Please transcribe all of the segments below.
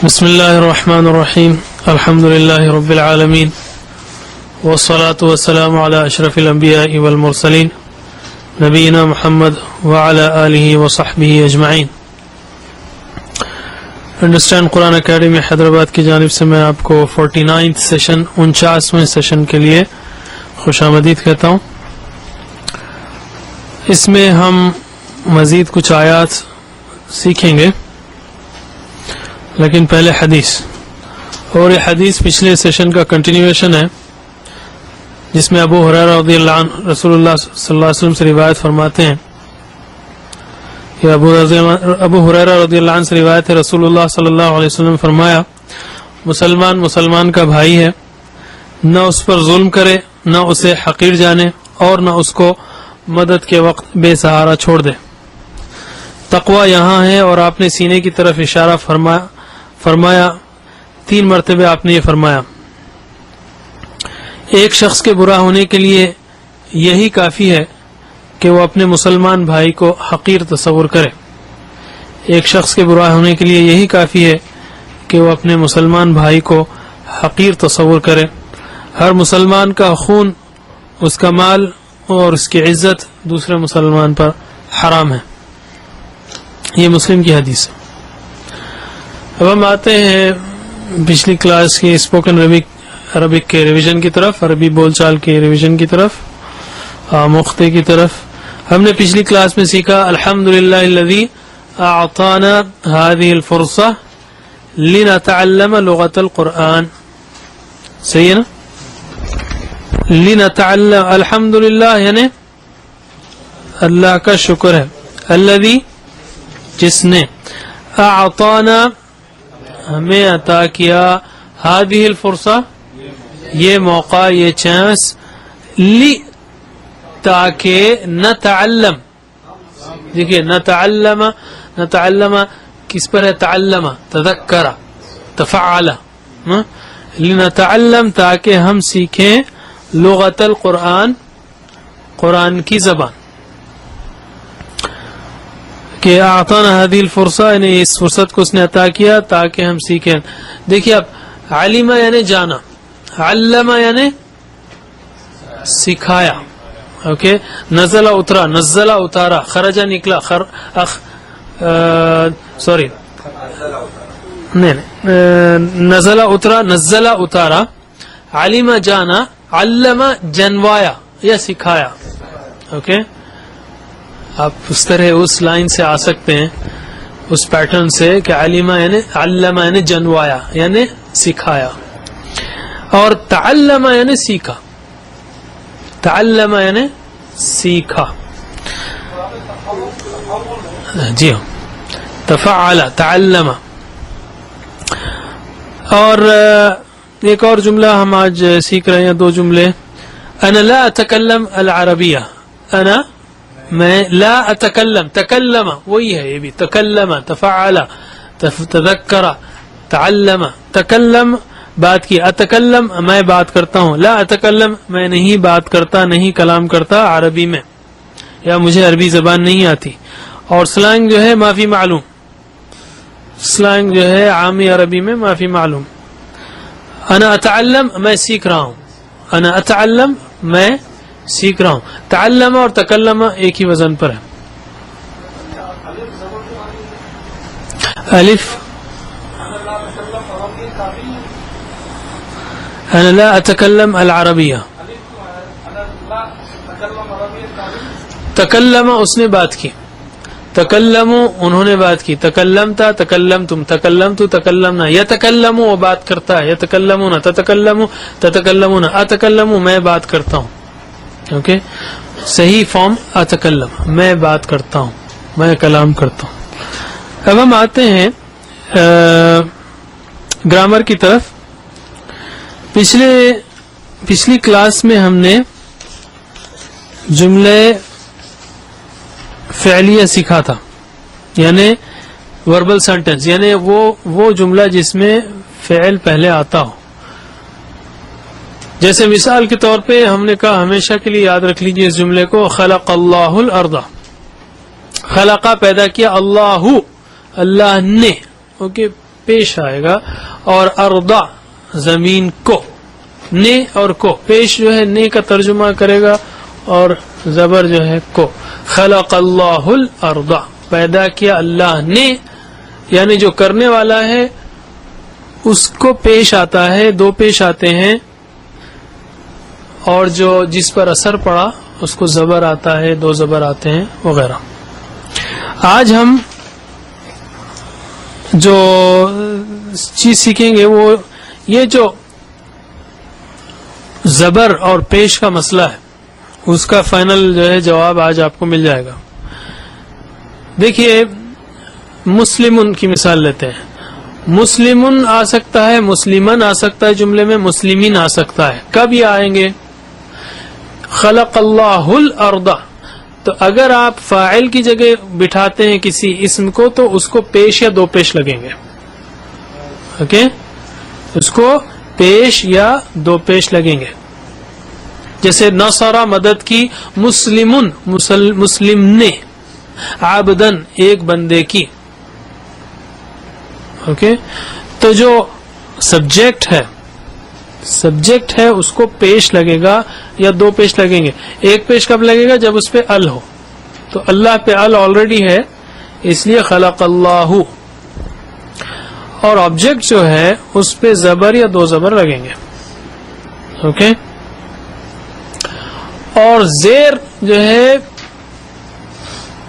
بسم اللہ الرحمن الرحیم الحمد للہ رب العالمین والصلاة والسلام علی اشرف الانبیاء والمرسلین نبینا محمد وعلی آلہ وصحبہ اجمعین۔ انڈرسٹینڈ قرآن اکیڈمی حیدرآباد کی جانب سے میں آپ کو 49 سیشن 49ویں سیشن کے لیے خوش آمدید کہتا ہوں۔ اس میں ہم مزید کچھ آیات سیکھیں گے، لیکن پہلے حدیث، اور یہ حدیث پچھلے سیشن کا کنٹینیویشن ہے، جس میں ابو ہریرہ رضی اللہ عنہ رسول اللہ صلی اللہ علیہ وسلم سے روایت فرماتے ہیں کہ ابو ہریرہ رضی اللہ عنہ سے روایت ہے، رسول اللہ صلی اللہ علیہ وسلم فرمایا، مسلمان کا بھائی ہے، نہ اس پر ظلم کرے، نہ اسے حقیر جانے، اور نہ اس کو مدد کے وقت بے سہارا چھوڑ دے۔ تقوی یہاں ہے، اور آپ نے سینے کی طرف اشارہ فرمایا 3 مرتبہ آپ نے یہ فرمایا۔ ایک شخص کے برا ہونے کے لیے یہی کافی ہے کہ وہ اپنے مسلمان بھائی کو حقیر تصور کرے۔ ایک شخص کے برا ہونے کے لیے یہی کافی ہے کہ وہ اپنے مسلمان بھائی کو حقیر تصور کرے۔ ہر مسلمان کا خون، اس کا مال اور اس کی عزت دوسرے مسلمان پر حرام ہے۔ یہ مسلم کی حدیث ہے۔ اب ہم آتے ہیں پچھلی کلاس کی اسپوکن عربک کے ریویژن کی طرف، عربی بول چال کے ریویژن کی طرف، آموختے کی طرف۔ ہم نے پچھلی کلاس میں سیکھا الحمدللہ الذی اعطانا هذه الفرصہ لنتعلم لغت القرآن۔ صحیح ہے نا؟ لنتعلم، الحمدللہ یعنی اللہ کا شکر ہے، الذی جس نے، اعطانا ہمیں عطا کیا، هذه الفرصہ یہ موقع، یہ چانس، لی تاکہ نتعلم، دیکھئے نتعلم کس پر ہے؟ تعلم، تذکر، تفعل، لنتعلم تاکہ ہم سیکھیں لغت القرآن، قرآن کی زبان۔ کہ اعطانا هذه الفرصہ یعنی اس فرصت کو اس نے عطا کیا تاکہ ہم سیکھیں۔ دیکھیے اب علم یعنی جانا، علم یعنی سکھایا، اوکے، نزل اترا، نزل اتارا، خرج نکلا، نزل اترا، نزل اتارا، علم جانا، علم جنوایا یا سکھایا، اوکے۔ آپ اس طرح اس لائن سے آ سکتے ہیں، اس پیٹرن سے کہ علمہ یعنی جنوایا یعنی سکھایا، اور تعلم یعنی سیکھا، تعلم یعنی سیکھا، جی ہاں، تفعل، تعلم۔ اور ایک اور جملہ ہم آج سیکھ رہے ہیں، 2 جملے۔ انا لا اتکلم العربیہ، انا میں، لا اتکلم، تکلم وہی ہے، یہ بھی تکلم، تفعل، تذکر، تعلم، تکلم بات کی، اتکلم میں بات کرتا ہوں، لا اتکلم میں نہیں بات کرتا، نہیں کلام کرتا عربی میں، یا مجھے عربی زبان نہیں آتی۔ اور سلانگ جو ہے معافی معلوم، سلانگ جو ہے عامی عربی میں معافی معلوم۔ انا اتعلم میں سیکھ رہا ہوں، انا اتعلم میں سیکھ رہا ہوں۔ تعلم اور تکلم ایک ہی وزن پر ہے۔ الف، انا لا اتکلم العربیہ، تکلم اس نے بات کی، تکلموا انہوں نے بات کی، تکلمتا، تکلمتم، تکلمت، تکلمنا، یتکلم وہ بات کرتا ہے، یتکلمون، تتکلم، تتکلمون، اتکلم میں بات کرتا ہوں، اوکے، صحیح فارم اتکلم میں بات کرتا ہوں، میں کلام کرتا ہوں۔ اب ہم آتے ہیں گرامر کی طرف۔ پچھلی کلاس میں ہم نے جملے فعلیہ سیکھا تھا، یعنی وربل سینٹنس، یعنی وہ جملہ جس میں فعل پہلے آتا ہو۔ جیسے مثال کے طور پہ ہم نے کہا، ہمیشہ کے لیے یاد رکھ لیجیے اس جملے کو، خلق اللہ الارض، خلقہ پیدا کیا، اللہ اللہ نے، اوکے، پیش آئے گا، اور ارضا زمین کو، نے اور کو، پیش جو ہے نے کا ترجمہ کرے گا اور زبر جو ہے کو. خلق اللہ الارض، پیدا کیا اللہ نے، یعنی جو کرنے والا ہے اس کو پیش آتا ہے، دو پیش آتے ہیں، اور جو جس پر اثر پڑا اس کو زبر آتا ہے، دو زبر آتے ہیں وغیرہ. آج ہم جو چیز سیکھیں گے وہ یہ جو زبر اور پیش کا مسئلہ ہے اس کا فائنل جو ہے جواب آج آپ کو مل جائے گا. دیکھیے مسلمن کی مثال لیتے ہیں. مسلمن آ سکتا ہے، مسلمن آ سکتا ہے، جملے میں مسلمین آ سکتا ہے. کب یہ آئیں گے؟ خلق اللہ الارض، تو اگر آپ فاعل کی جگہ بٹھاتے ہیں کسی اسم کو تو اس کو پیش یا دو پیش لگیں گے. اوکے، اس کو پیش یا دو پیش لگیں گے. جیسے نصرہ مدد کی، مسلمن مسلم نے، عبدن ایک بندے کی. اوکے، تو جو سبجیکٹ ہے اس کو پیش لگے گا یا دو پیش لگیں گے. ایک پیش کب لگے گا؟ جب اس پہ ال ہو. تو اللہ پہ ال آلریڈی ہے، اس لیے خلق اللہ. اور آبجیکٹ جو ہے اس پہ زبر یا دو زبر لگیں گے. اوکے، اور زیر جو ہے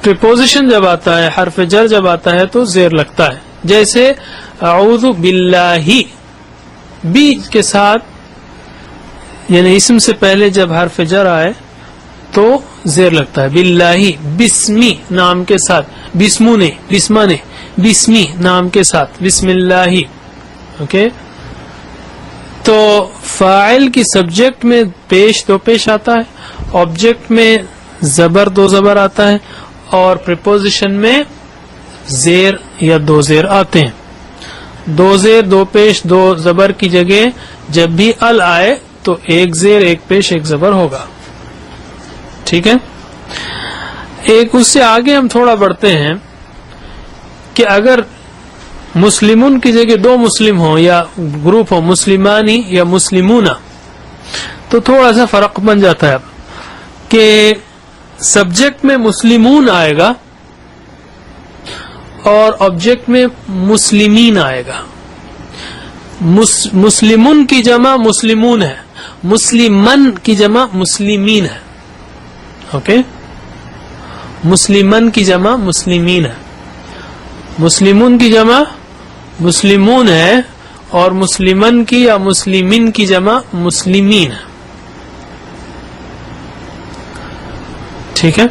پریپوزیشن جب آتا ہے، حرف جر جب آتا ہے تو زیر لگتا ہے. جیسے اعوذ باللہ، بی کے ساتھ یعنی اسم سے پہلے جب حرف جر آئے تو زیر لگتا ہے. باللہ، بسمی نام کے ساتھ، بسمونے بسمانے، بسمی نام کے ساتھ، بسم اللہ. اوکے، تو فاعل کی سبجیکٹ میں پیش دو پیش آتا ہے، آبجیکٹ میں زبر دو زبر آتا ہے، اور پریپوزیشن میں زیر یا دو زیر آتے ہیں. دو زیر دو پیش دو زبر کی جگہ جب بھی ال آئے تو ایک زیر ایک پیش ایک زبر ہوگا. ٹھیک ہے، ایک اس سے آگے ہم تھوڑا بڑھتے ہیں کہ اگر مسلمون کی جگہ دو مسلم ہوں یا گروپ ہو، مسلمانی یا مسلمون، تو تھوڑا سا فرق بن جاتا ہے کہ سبجیکٹ میں مسلمون آئے گا اور آبجیکٹ میں مسلمین آئے گا. مسلمون کی جمع مسلمون ہے، مسلمن کی جمع مسلمین ہے. اوکے، مسلمن کی جمع مسلمین ہے، مسلمون کی جمع مسلمون ہے، اور مسلمن کی یا مسلمین کی جمع مسلمین ہے. ٹھیک ہے،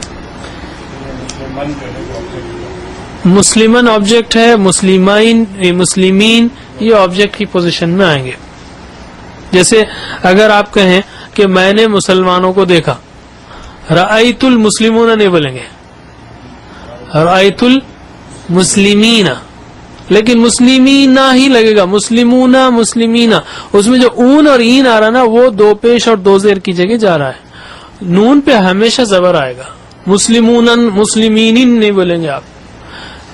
مسلمن آبجیکٹ ہے، مسلمین مسلمین یہ آبجیکٹ کی پوزیشن میں آئیں گے. جیسے اگر آپ کہیں کہ میں نے مسلمانوں کو دیکھا، رأیت المسلمون نہیں بولیں گے، رأیت المسلمین، لیکن مسلمین ہی لگے گا، مسلمون مسلمین. اس میں جو اون اور این آ رہا نا وہ دو پیش اور دو زیر کی جگہ جا رہا ہے. نون پہ ہمیشہ زبر آئے گا، مسلمون مسلمین نہیں بولیں گے آپ.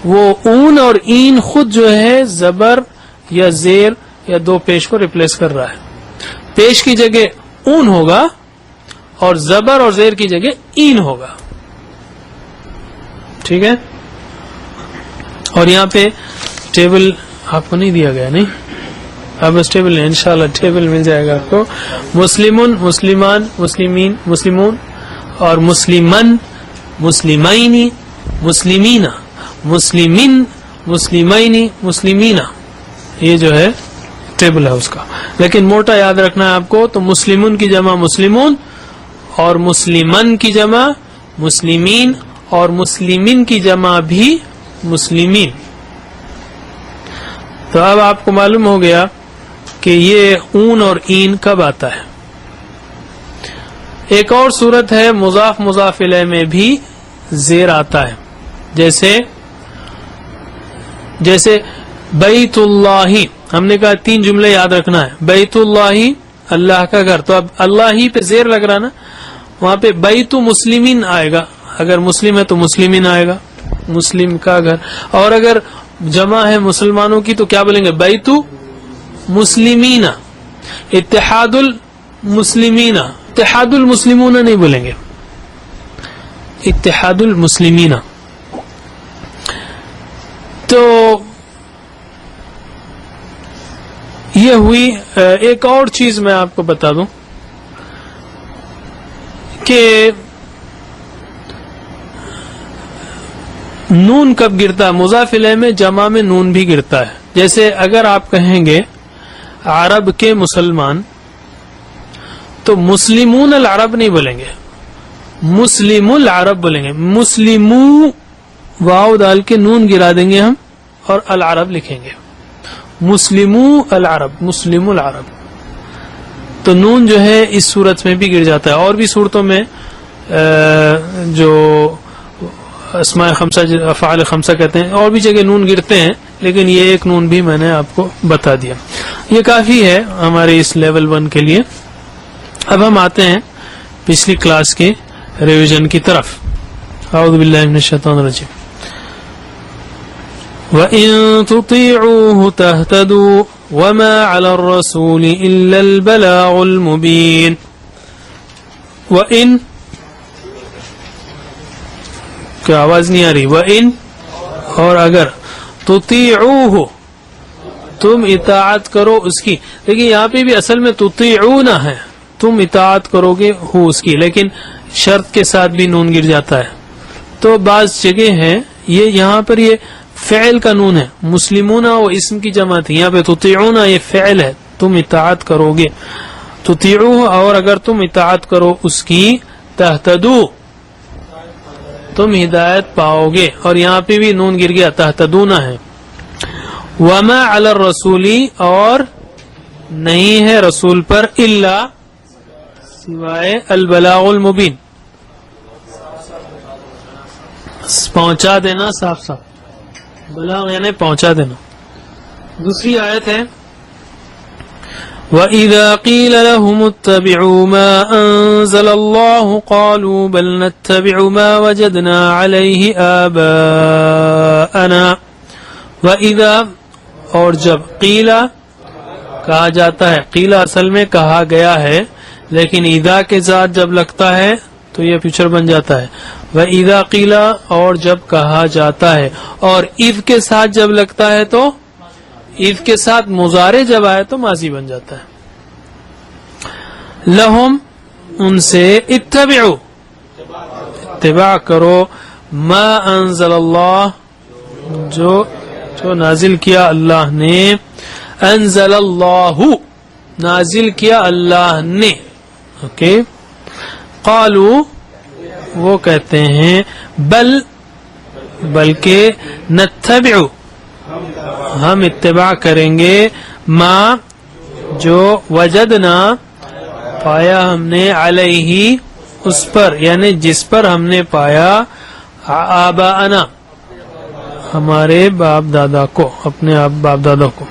وہ اون اور این خود جو ہے زبر یا زیر یا دو پیش کو ریپلیس کر رہا ہے. پیش کی جگہ اون ہوگا اور زبر اور زیر کی جگہ این ہوگا. ٹھیک ہے، اور یہاں پہ ٹیبل آپ کو نہیں دیا گیا، نہیں اب اس ٹیبل نہیں، انشاءاللہ ٹیبل مل جائے گا آپ کو. مسلمون مسلمان مسلمین مسلمون، اور مسلمن مسلمین مسلمین، مسلمین مسلمین مسلمین، یہ جو ہے ٹیبل ہے اس کا. لیکن موٹا یاد رکھنا ہے آپ کو، تو مسلمون کی جمع مسلمون، اور مسلمن کی جمع مسلمین، اور مسلمین کی جمع بھی مسلمین. تو اب آپ کو معلوم ہو گیا کہ یہ اون اور این کب آتا ہے. ایک اور صورت ہے مضاف مضاف الیہ میں بھی زیر آتا ہے. جیسے بیت اللہ، ہم نے کہا تین جملے یاد رکھنا ہے. بیت اللہ اللہ کا گھر، تو اب اللہ ہی پہ زیر لگ رہا نا، وہاں پہ بیت مسلمین آئے گا. اگر مسلم ہے تو مسلمین آئے گا، مسلم کا گھر. اور اگر جمع ہے مسلمانوں کی تو کیا بولیں گے؟ بیتو مسلمین. اتحاد المسلمین، اتحاد المسلمون نہیں بولیں گے، اتحاد المسلمین. تو یہ ہوئی. ایک اور چیز میں آپ کو بتا دوں کہ نون کب گرتا ہے؟ مضاف الیہ میں جمع میں نون بھی گرتا ہے. جیسے اگر آپ کہیں گے عرب کے مسلمان تو مسلمون العرب نہیں بولیں گے، مسلم العرب بولیں گے. مسلمو واو ڈال کے نون گرا دیں گے ہم اور العرب لکھیں گے. مسلمو العرب، مسلم العرب. تو نون جو ہے اس صورت میں بھی گر جاتا ہے. اور بھی صورتوں میں جو اسماء خمسہ، افعال خمسہ کہتے ہیں، اور بھی جگہ نون گرتے ہیں، لیکن یہ ایک نون بھی میں نے آپ کو بتا دیا. یہ کافی ہے ہمارے اس لیول 1 کے لیے. اب ہم آتے ہیں پچھلی کلاس کے ریویژن کی طرف. اعوذ باللہ من الشیطان الرجیم. وَإِن تُطِيعُوهُ تَهْتَدُوا وَمَا عَلَى الرَّسُولِ إِلَّا الْبَلَاغُ الْمُبِينُ. وَإِن کیا آواز نہیں آ رہی؟ وَإِن اور اگر، تُطِيعُوهُ تم اطاعت کرو اس کی. لیکن یہاں پہ بھی اصل میں تُطِيعُونَ ہے، تم اطاعت کرو گے ہو اس کی، لیکن شرط کے ساتھ بھی نون گر جاتا ہے. تو بعض جگہ ہے یہ یہاں پر یہ فعل کا نون ہے. مسلمون وہ اسم کی جمع تھی، یہاں پہ تطیعون یہ فعل ہے، تم اطاعت کرو گے. تطیعوہ اور اگر تم اطاعت کرو اس کی، تہتدو تم ہدایت پاؤ گے. اور یہاں پہ بھی نون گر گیا، تہتدون ہے. وما علی الرسولی اور نہیں ہے رسول پر، الا سوائے البلاغ المبین، پہنچا دینا صاف صاف. بلاغ یعنی پہنچا دینا. دوسری آیت ہے وَإِذَا قِيلَ لَهُمُ اتَّبِعُوا مَا أَنزَلَ اللَّهُ قَالُوا بَلْ نَتَّبِعُ مَا وَجَدْنَا عَلَيْهِ آبَاءَنَا. وَإِذَا اور جب، قیلا کہا جاتا ہے، قیلا اصل میں کہا گیا ہے، لیکن اذا کے ساتھ جب لگتا ہے تو یہ فیوچر بن جاتا ہے. وَإِذَا قِيلَ اور جب کہا جاتا ہے، اور اذ کے ساتھ جب لگتا ہے تو، اذ کے ساتھ مضارع جب آئے تو ماضی بن جاتا ہے. لہم ان سے، اتبعوا اتباع کرو، ما انزل اللہ جو نازل کیا اللہ نے، انزل اللہ نازل کیا اللہ نے. اوکے. قالوا وہ کہتے ہیں، بلکہ نتبع ہم اتباع کریں گے، ما جو وجدنا پایا ہم نے، علیہ اس پر یعنی جس پر ہم نے پایا، آباءنا ہمارے باپ دادا کو، اپنے باپ دادا کو.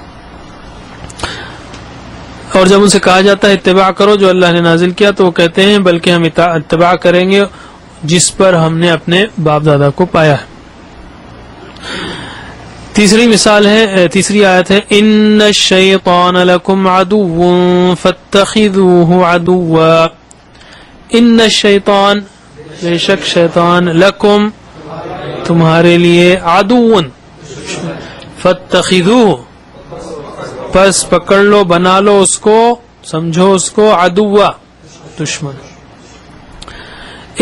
اور جب ان سے کہا جاتا ہے اتباع کرو جو اللہ نے نازل کیا، تو وہ کہتے ہیں بلکہ ہم اتباع کریں گے جس پر ہم نے اپنے باپ دادا کو پایا ہے. تیسری مثال ہے، تیسری آیت ہے، ان الشیطان لکم عدو فاتخذوہ عدوا. ان الشیطان بے شک شیطان، لکم تمہارے لیے، عدو فاتخذوہ پس پکڑ لو، بنا لو اس کو، سمجھو اس کو، عدوا دشمن.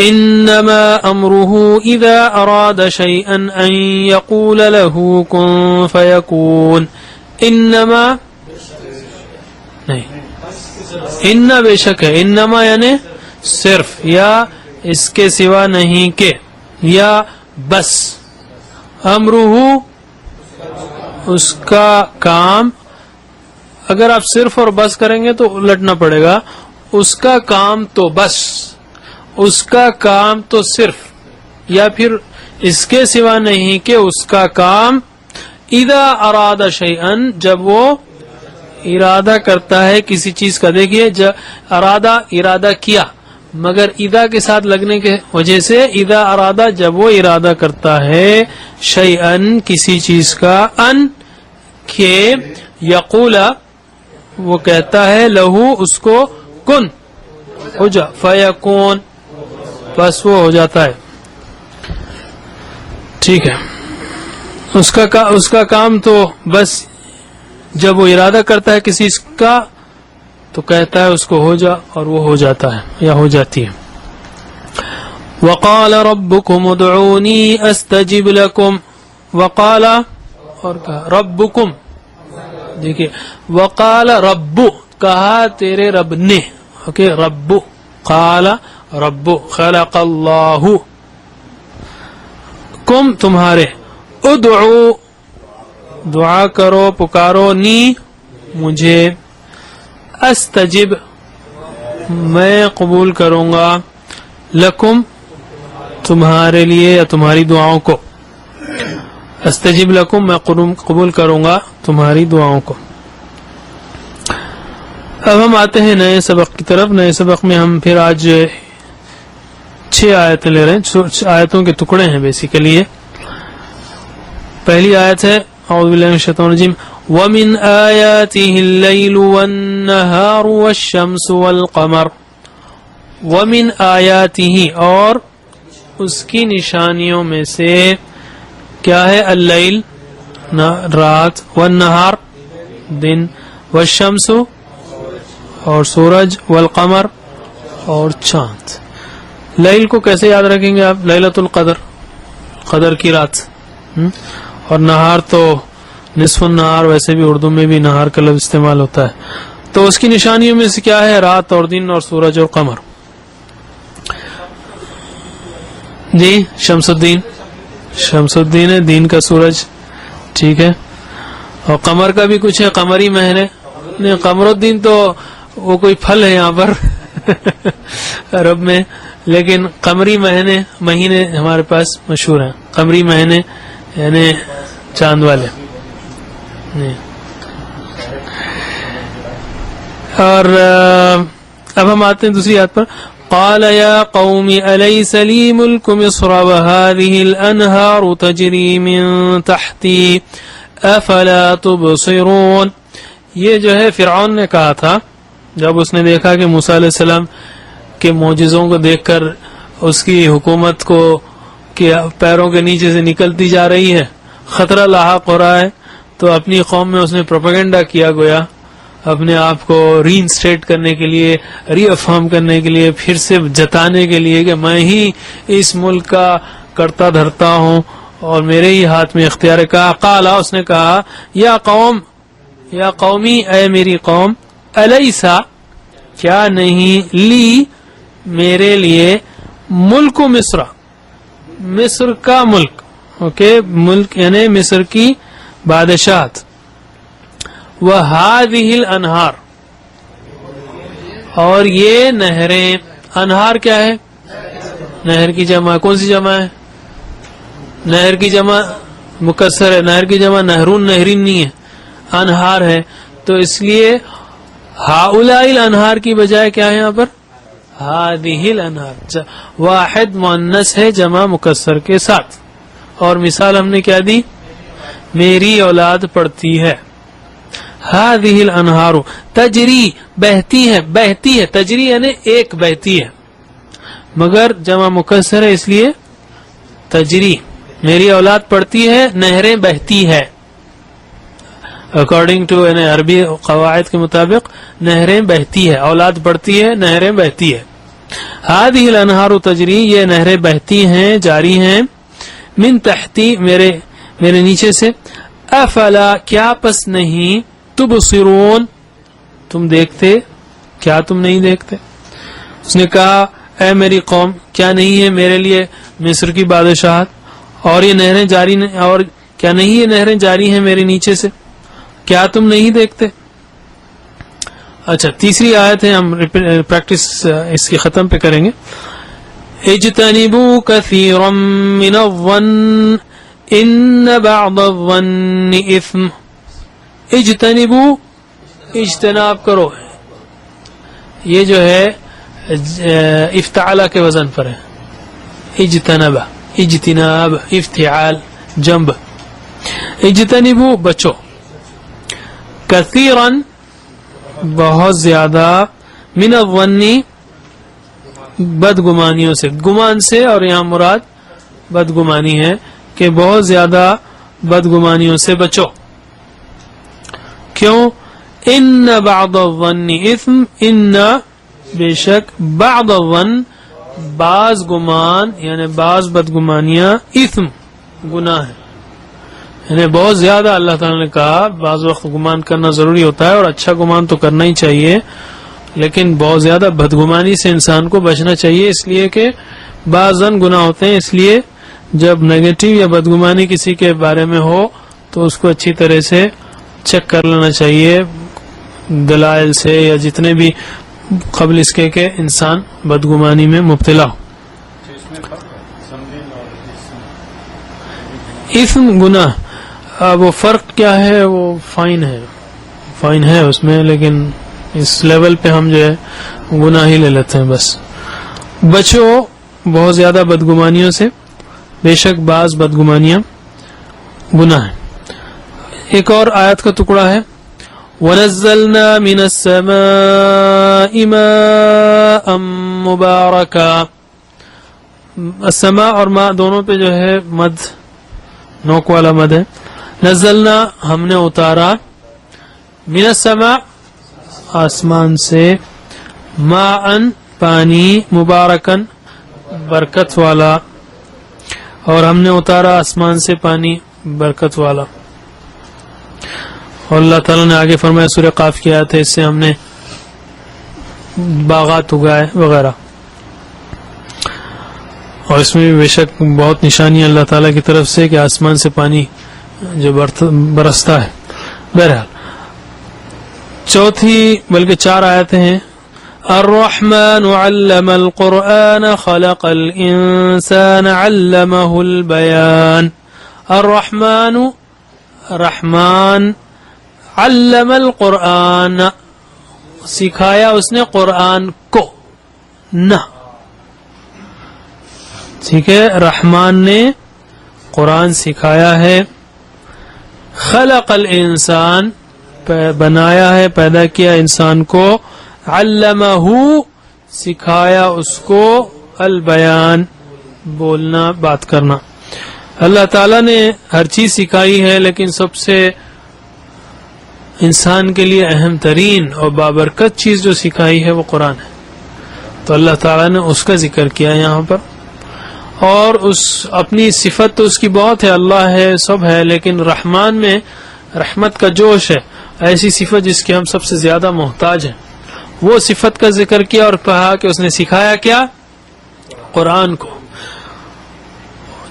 انما امره اذا اراد شيئا ان يقول له كن فيكون. انما نہیں، ان بے شک ہے، انما یعنی صرف یا اس کے سوا نہیں کہ، یا بس، امرہ اس کا کام. اگر آپ صرف اور بس کریں گے تو الٹنا پڑے گا. اس کا کام تو بس، اس کا کام تو صرف، یا پھر اس کے سوا نہیں کہ اس کا کام، اذا اراد شیئا جب وہ ارادہ کرتا ہے کسی چیز کا. دیکھیے ارادہ کیا، مگر اذا کے ساتھ لگنے کے وجہ سے اذا ارادہ جب وہ ارادہ کرتا ہے شیئن کسی چیز کا ان کہ یقولا وہ کہتا ہے لہو اس کو کن ہو جا فیکون بس وہ ہو جاتا ہے. ٹھیک ہے اس کا کام تو بس جب وہ ارادہ کرتا ہے کسی کا تو کہتا ہے اس کو ہو جا اور وہ ہو جاتا ہے یا ہو جاتی ہے. وقال ربكم ادعوني استجب لكم وقال اور کہا ربكم دیکھیے وقال رب کہا تیرے رب نے اوکے رب قال رب خلق اللہ کم تمہارے ادعو دعا کرو پکارو نی مجھے استجب میں قبول کروں گا لکم تمہارے لیے یا تمہاری دعاؤں کو استجب لکم میں قبول کروں گا تمہاری دعاؤں کو. اب ہم آتے ہیں نئے سبق کی طرف. نئے سبق میں ہم پھر آج 6 آیتیں لے رہے ہیں. آیتوں کے ٹکڑے ہیں بیسیکلی. پہلی آیت ہے اعوذ باللہ من الشیطان الرجیم وَمِنْ آيَاتِهِ اللَّيْلُ وَالنَّهَارُ وَالشَّمْسُ وَالْقَمَرُ وَمِنْ آيَاتِهِ اور اس کی نشانیوں میں سے کیا ہے اللیل رات والنہار دن والشمس اور سورج والقمر اور چاند. لیل کو کیسے یاد رکھیں گے آپ؟ لیلۃ القدر قدر کی رات. اور نہار تو نصف النہار ویسے بھی اردو میں بھی نہار کا لفظ استعمال ہوتا ہے. تو اس کی نشانیوں میں سے کیا ہے رات اور دن اور سورج اور قمر. جی شمس الدین ہے دین کا سورج. ٹھیک ہے. اور قمر کا بھی کچھ ہے قمری مہینے نہیں قمر الدین تو وہ کوئی پھل ہے یہاں پر عرب میں لیکن قمری مہینے ہمارے پاس مشہور ہیں. قمری مہینے یعنی چاند والے. اور اب ہم آتے ہیں دوسری آیت پر. قال يا قوم أليس لي ملك مصر وهذه الأنهار تجري من تحتي أفلا تبصرون. یہ جو ہے فرعون نے کہا تھا جب اس نے دیکھا کہ موسیٰ علیہ السلام کے معجزوں کو دیکھ کر اس کی حکومت کو کہ پیروں کے نیچے سے نکلتی جا رہی ہے خطرہ لاحق ہو رہا ہے تو اپنی قوم میں اس نے پروپیگنڈا کیا گویا اپنے آپ کو ری انسٹیٹ کرنے کے لیے ری افرم کرنے کے لیے پھر سے جتانے کے لیے کہ میں ہی اس ملک کا کرتا دھرتا ہوں اور میرے ہی ہاتھ میں اختیار. کہا قالا اس نے کہا یا قومی اے میری قوم الیسا کیا نہیں لی میرے لیے ملک مصر کا ملک اوکے ملک یعنی مصر کی بادشاہت وَهَذِهِ الْأَنْهَارِ اور یہ نہریں. انہار کیا ہے؟ نہر کی جمع. کون سی جمع ہے؟ نہر کی جمع مکسر ہے. نہر کی جمع نہرون نہرین نہیں ہے انہار ہے. تو اس لیے ہؤلاء الانہار کی بجائے کیا ہے یہاں پر هذه الانہار. واحد مؤنث ہے جمع مکسر کے ساتھ. اور مثال ہم نے کیا دی میری اولاد پڑھتی ہے. هذه الانہار تجری بہتی ہے تجری یعنی ایک بہتی ہے مگر جمع مکسر ہے اس لیے تجری. میری اولاد پڑھتی ہے نہریں بہتی ہے. اکارڈنگ ٹو یعنی عربی قواعد کے مطابق نہریں بہتی ہے اولاد پڑھتی ہے نہریں بہتی ہے. هذه الانہار تجری یہ نہریں بہتی ہیں جاری ہیں من تحتی میرے نیچے سے. افلا کیا پس نہیں تبصرون تم دیکھتے کیا تم نہیں دیکھتے. اس نے کہا اے میری قوم کیا نہیں ہے میرے لیے مصر کی بادشاہت اور یہ نہریں جاری اور کیا نہیں یہ نہریں جاری ہیں میرے نیچے سے کیا تم نہیں دیکھتے. اچھا تیسری آیت ہے ہم پریکٹس اس کی ختم پہ کریں گے. اجتنبوا كثيرا من الظن ان بعض الظن اثم. اجتنبوا اجتناب کرو یہ جو ہے افتعال کے وزن پر ہے. اجتنب، اجتناب، افتعال، جنب. اجتنبوا بچو، کثیرا بہت زیادہ، من الظن بدگمانیوں سے، گمان سے، اور یہاں مراد بدگمانی ہے کہ بہت زیادہ بدگمانیوں سے بچو. کیوں؟ ان بعض الظن اثم، ان بے شک بعض الظن بعض گمان یعنی بعض بدگمانیاں، اثم گناہ ہے. یعنی بہت زیادہ اللہ تعالیٰ نے کہا بعض وقت گمان کرنا ضروری ہوتا ہے، اور اچھا گمان تو کرنا ہی چاہیے، لیکن بہت زیادہ بدگمانی سے انسان کو بچنا چاہیے، اس لیے کہ بعض گناہ ہوتے ہیں. اس لیے جب نیگیٹو یا بدگمانی کسی کے بارے میں ہو تو اس کو اچھی طرح سے چیک کر لینا چاہیے دلائل سے، یا جتنے بھی قبل اس کے کہ انسان بدگمانی میں مبتلا ہو. اسم گناہ، وہ فرق کیا ہے؟ وہ فائن ہے اس میں، لیکن اس لیول پہ ہم جو ہے گناہ ہی لے لیتے ہیں بس. بچو بہت زیادہ بدگمانیوں سے، بے شک بعض بدگمانیاں گناہ ہیں. ایک اور آیت کا ٹکڑا ہے، وَنَزَّلْنَا مِنَ السَّمَاءِ مَاءً مُبَارَكًا. السماء اور ماء دونوں پہ جو ہے مد، نوک والا مد ہے. نزلنا ہم نے اتارا، من السماء آسمان سے، ماءً پانی، مبارکن برکت والا، اور ہم نے اتارا آسمان سے پانی برکت والا. اور اللہ تعالیٰ نے آگے فرمایا، سورہ قاف کی آیت ہے، اس سے ہم نے باغات اگائے وغیرہ. اور اس میں بھی بے شک بہت نشانی اللہ تعالیٰ کی طرف سے کہ آسمان سے پانی جو برستا ہے. بہرحال چوتھی بلکہ 4 آیتیں ہیں. الرحمن علم القرآن خلق الانسان علمه البیان. الرحمن رحمان، علم القرآن سکھایا اس نے قرآن کو، نہ ٹھیک ہے، رحمان نے قرآن سکھایا ہے. خلق الانسان بنایا ہے، پیدا کیا انسان کو، علمہ سکھایا اس کو، البیان بولنا بات کرنا. اللہ تعالیٰ نے ہر چیز سکھائی ہے، لیکن سب سے انسان کے لیے اہم ترین اور بابرکت چیز جو سکھائی ہے وہ قرآن ہے. تو اللہ تعالیٰ نے اس کا ذکر کیا یہاں پر. اور اس اپنی صفت تو اس کی بہت ہے، اللہ ہے، سب ہے، لیکن رحمان میں رحمت کا جوش ہے، ایسی صفت جس کے ہم سب سے زیادہ محتاج ہیں، وہ صفت کا ذکر کیا اور کہا کہ اس نے سکھایا کیا؟ قرآن کو،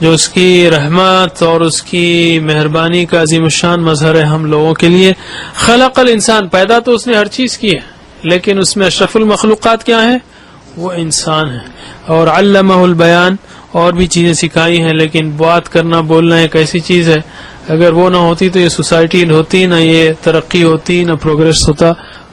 جو اس کی رحمت اور اس کی مہربانی کا عظیم الشان مظہر ہے ہم لوگوں کے لیے. خلق الانسان، پیدا تو اس نے ہر چیز کی ہے، لیکن اس میں اشرف المخلوقات کیا ہیں؟ وہ انسان ہے. اور علمہ البیان، اور بھی چیزیں سکھائی ہیں، لیکن بات کرنا، بولنا ایک ایسی چیز ہے، اگر وہ نہ ہوتی تو یہ سوسائٹی ہوتی نہ، یہ ترقی ہوتی نہ، پروگریس ہوتا،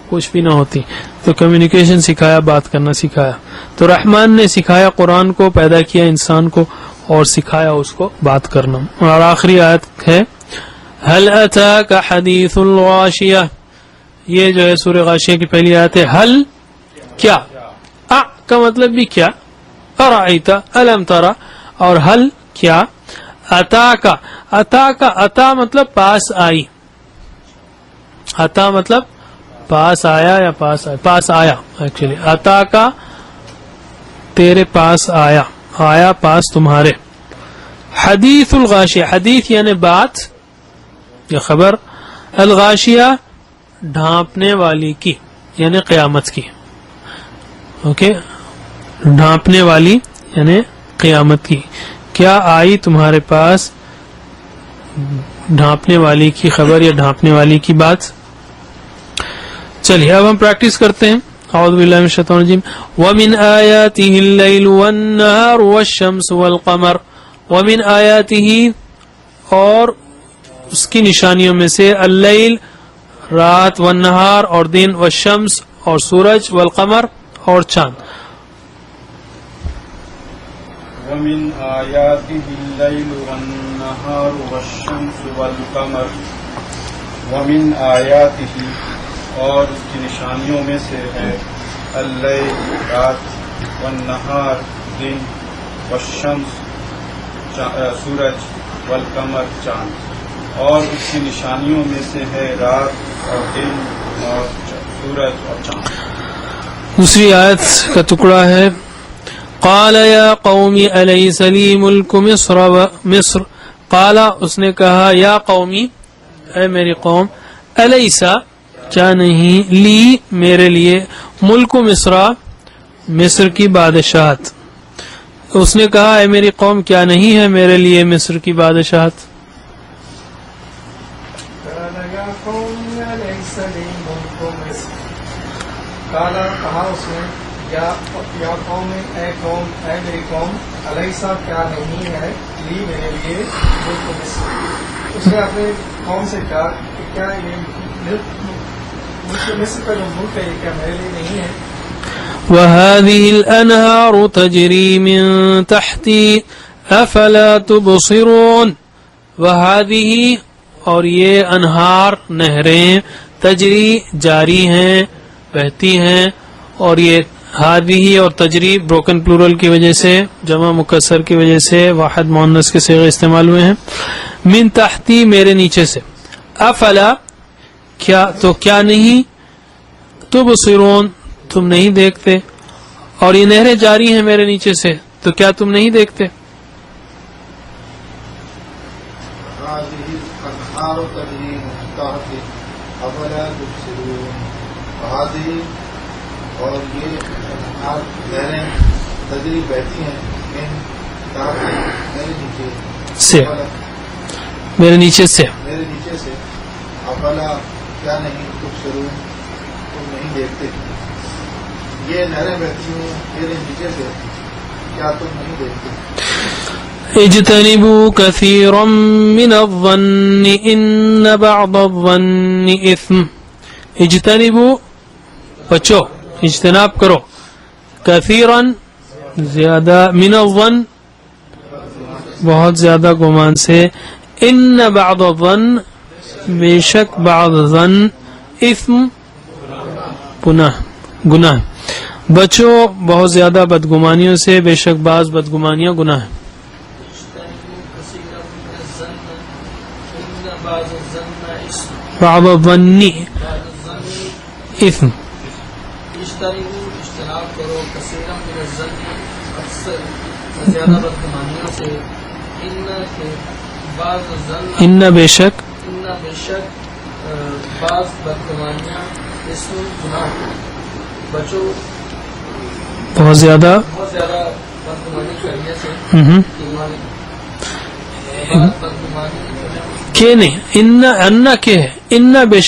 کچھ بھی نہ ہوتی. تو کمیونیکیشن سکھایا، بات کرنا سکھایا. تو رحمان نے سکھایا قرآن کو، پیدا کیا انسان کو اور سکھایا اس کو بات کرنا. اور آخری آیت ہے هل اتاك حدیث الغاشیہ، یہ جو ہے سورہ غاشیہ کی پہلی آیت ہے. ہل کیا، کا مطلب بھی کیا، ارائیت الم ترى، اور ہل کیا، اتا کا اتا مطلب پاس آئی، اتا مطلب پاس آیا یا پاس آیا ایکچولی. اتا کا تیرے پاس آیا، آیا پاس تمہارے. حدیث الغاشیہ، حدیث یعنی بات یا خبر، الغاشیہ ڈھانپنے والی کی، یعنی قیامت کی. اوکے، ڈھانپنے والی یعنی قیامت کی. کیا آئی تمہارے پاس ڈھانپنے والی کی خبر یا ڈھانپنے والی کی بات. چلیے اب ہم پریکٹس کرتے ہیں. اعوذ باللہ من الشیطان الرجیم. ومن آیاتہ اللیل والنہار والشمس والقمر. ومن آیاتہ، اور اس کی نشانیوں میں سے، اللیل رات، والنہار اور دن، والشمس اور سورج، والقمر اور چاند. ومن آياته الليل والنهار والشمس والقمر ومن آياته اور اس کی نشانیوں میں سے ہے اللیل رات والنہار دن والشمس سورج والقمر چاند اور اس کی نشانیوں میں سے ہے رات اور دن اور سورج اور چاند. دوسری آیت کا ٹکڑا ہے قال یا قومی الیس لی ملک مصر قال اس نے کہا یا قومی اے میری قوم الیسا کیا نہیں لی میرے لیے ملک مصر کی بادشاہت. اس نے کہا اے میری قوم کیا نہیں ہے میرے لیے مصر کی بادشاہت. کہا اس نے یا قوم اے میری قوم الیسا کیا نہیں ہے لی میرے لیے ملک مصر. اس نے اپنے قوم سے کہا کہ کیا یہ ملک مصر کا جو ملک ہے یہ کیا میرے لیے نہیں ہے. وهذه الأنهار تجري من تحتي أفلا تبصرون. وهذه اور یہ انہار نہریں تجری جاری ہیں بہتی ہیں اور یہ ہادی اور تجری بروکن پلورل کی وجہ سے جمع مکسر کی وجہ سے واحد مؤنث کے صیغے استعمال ہوئے ہیں. من تحتی میرے نیچے سے افلا کیا نہیں تبصرون تم نہیں دیکھتے اور یہ نہریں جاری ہیں میرے نیچے سے تو کیا تم نہیں دیکھتے. اور یہ نہریں تجری بہتی ہیں میرے نیچے سے افلا کیا نہیں تبصرون تم نہیں دیکھتے. یہ نہریں بہتی ہیں میرے نیچے سے کیا تم نہیں دیکھتے. اجتنبوا كثيرا من الظن ان بعض الظن اثم. اجتنبوا بچو اجتناب کرو کثیرا زیادہ من الظن بہت زیادہ گمان سے ان بعض الظن بے شک بعض ظن اثم گناہ. بچو بہت زیادہ بدگمانیوں سے بے شک بعض بدگمانیاں گناہ ہیں. بعض الظن اثم. اجتناب کرو کثیرا من الظن اکثر زیادہ بدگمانیوں سے ان بے شک بعض بدگمانیاں اسم گناہ. بچو بہت زیادہ بدگمانی کرنے سے کہ نہیں ان کے ہے ان بے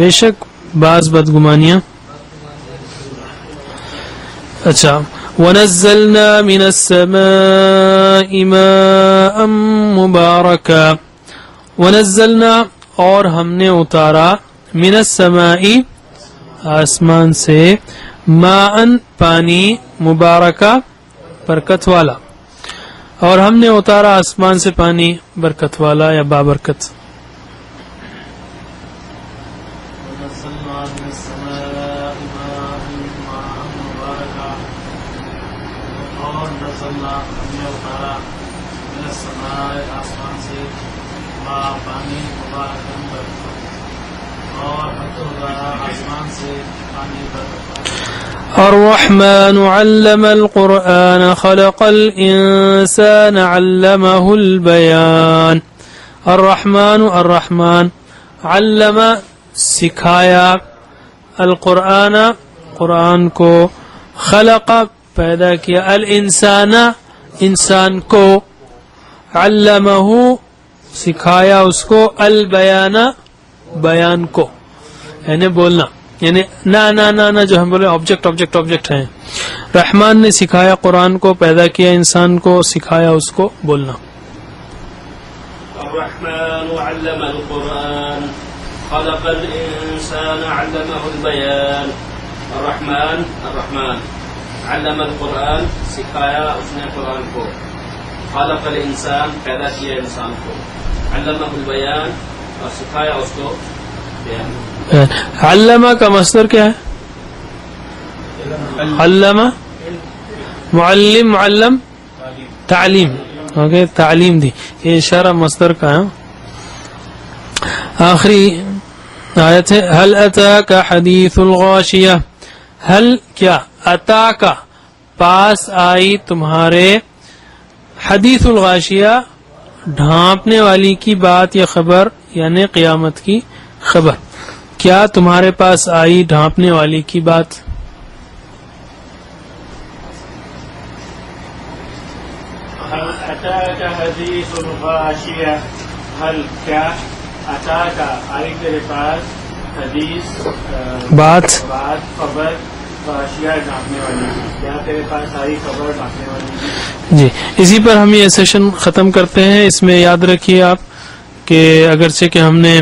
شک بعض بدگمانیاں. اچھا ونزلنا من السماء ماء مباركا. ونزلنا اور ہم نے اتارا من السماء آسمان سے ماء پانی مبارکہ برکت والا اور ہم نے اتارا آسمان سے پانی برکت والا یا بابرکت. الرحمن علم القرآن خلق الإنسان علمه البيان. الرحمن علم سکھایا القرآن قرآن کو خلق پیدا کیا الانسان انسان کو علمہ سکھایا اس کو البیان بیان کو یعنی بولنا یعنی نا جو ہم بولے آبجیکٹ ہیں. رحمان نے سکھایا قرآن کو پیدا کیا انسان کو سکھایا اس کو بولنا. الرحمن علم القرآن خلق الانسان علمه البيان. الرحمن علم القرآن سکھایا اس نے قرآن کو. خلق الانسان پیدا کیا انسان کو. علمہ البیان اور سکھایا اس کو بیان. علامہ کا مصدر کیا ہے؟ علامہ معلم معلم تعلیم. اوکے تعلیم دی، یہ اشارہ مصدر کا ہے. آخری آیت ہے هل اتاک حدیث الغاشیہ. هل کیا اتاک پاس آئی تمہارے حدیث الغاشیہ ڈھانپنے والی کی بات یا خبر، یعنی قیامت کی خبر. کیا تمہارے پاس آئی ڈھانپنے والی کی بات؟ هل أتاك حديث الغاشية. هل کیا أتاك آئی تیرے پاس حدیث بات خبر غاشیہ ڈھانپنے والی. کیا تیرے پاس آئی خبر ڈھانپنے والی. جی اسی پر ہم یہ سیشن ختم کرتے ہیں. اس میں یاد رکھیے آپ کہ اگرچہ کہ ہم نے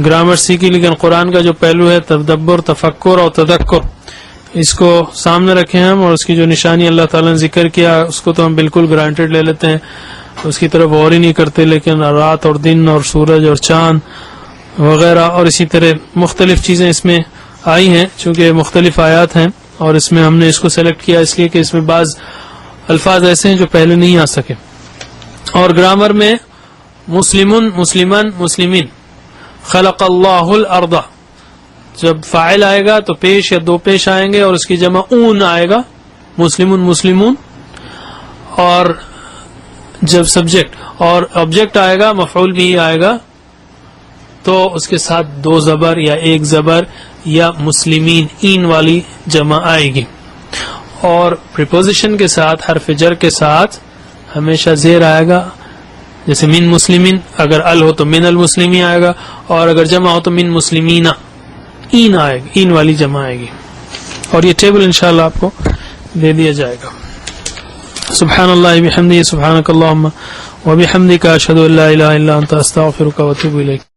گرامر سیکھی، لیکن قرآن کا جو پہلو ہے تدبر، تفکر اور تذکر، اس کو سامنے رکھیں ہم، اور اس کی جو نشانی اللہ تعالیٰ نے ذکر کیا اس کو تو ہم بالکل گرانٹیڈ لے لیتے ہیں، اس کی طرف غور ہی نہیں کرتے. لیکن رات اور دن اور سورج اور چاند وغیرہ اور اسی طرح مختلف چیزیں اس میں آئی ہیں، چونکہ مختلف آیات ہیں، اور اس میں ہم نے اس کو سلیکٹ کیا اس لیے کہ اس میں بعض الفاظ ایسے ہیں جو پہلے نہیں آ سکے. اور گرامر میں مسلمن، مسلمان، مسلمین، خلق اللہ الارض، جب فاعل آئے گا تو پیش یا دو پیش آئیں گے، اور اس کی جمع اون آئے گا، مسلمون مسلمون. اور جب سبجیکٹ اور آبجیکٹ آئے گا، مفعول بھی آئے گا، تو اس کے ساتھ دو زبر یا ایک زبر یا مسلمین این والی جمع آئے گی. اور پریپوزیشن کے ساتھ، حرف جر کے ساتھ ہمیشہ زیر آئے گا. جیسے من مسلمین، اگر ال ہو تو من المسلمی آئے گا، اور اگر جمع ہو تو من مسلمین این آئے گی، این والی جمع آئے گی. اور یہ ٹیبل انشاءاللہ آپ کو دے دیا جائے گا. سبحان اللہ بحمدہ، سبحانک اللہم وبحمدک، اشہد ان لا الہ الا انت، استغفرک واتوب الیک.